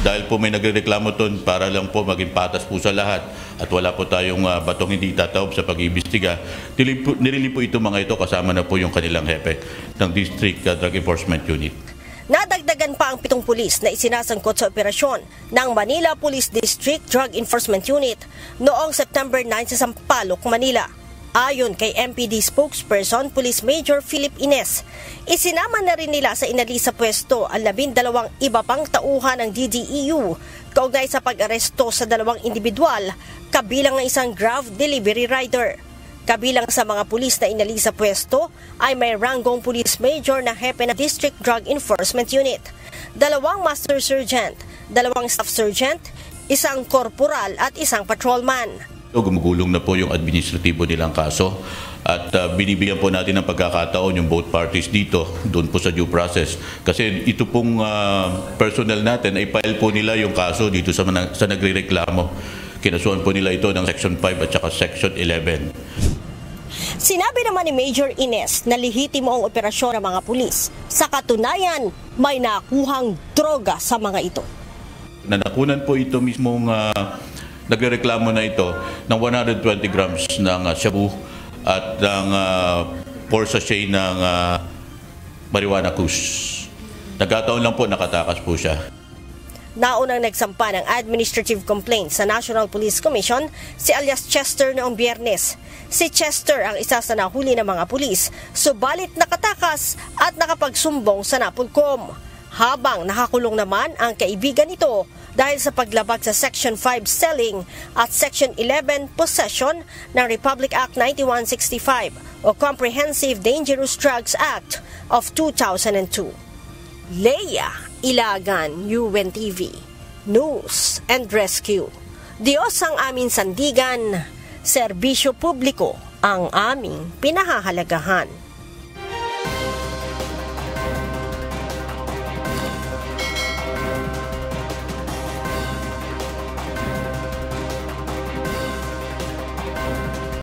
Dahil po may nagrereklamo doon para lang po maging patas po sa lahat at wala po tayong batong hindi tataob sa pag-iimbestiga, nilili po ito mga ito kasama na po yung kanilang hepe ng District Drug Enforcement Unit. Nadagdagan pa ang 7 pulis na isinasangkot sa operasyon ng Manila Police District Drug Enforcement Unit noong September 9 sa Sampaloc, Manila. Ayon kay MPD spokesperson Police Major Philip Ines, isinama na rin nila sa inali sa pwesto ang 12 iba pang tauhan ng DDEU kaugnay sa pag-aresto sa 2 individual kabilang ng isang Grab delivery rider. Kabilang sa mga pulis na inali sa pwesto ay may ranggong police major na hepe ng District Drug Enforcement Unit, 2 master sergeant, 2 staff sergeant, 1 corporal at 1 patrolman. Gumugulong na po yung administratibo nilang kaso at binibigyan po natin ng pagkakataon yung both parties dito, doon po sa due process. Kasi ito pong personnel natin ay file po nila yung kaso dito sa nagrereklamo. Kinasuhan po nila ito ng Section 5 at saka Section 11. Sinabi naman ni Major Ines na lehitimo ang operasyon ng mga pulis. Sa katunayan, may nakuhang droga sa mga ito. Nanakunan po ito mismong nagrereklamo na ito ng 120 grams ng shabu at ng 4 sachet ng marijuana kush. Nagkataon lang po, nakatakas po siya. Naunang nagsampa ng administrative complaint sa National Police Commission si alias Chester noong Biyernes. Si Chester ang isa sa nahuli ng mga pulis, subalit nakatakas at nakapagsumbong sa Napolcom. Habang nakakulong naman ang kaibigan nito dahil sa paglabag sa Section 5 selling at Section 11 possession ng Republic Act 9165 o Comprehensive Dangerous Drugs Act of 2002. Leia Ilagan, UNTV, News and Rescue. Diyos ang aming sandigan, serbisyo publiko ang aming pinahahalagahan.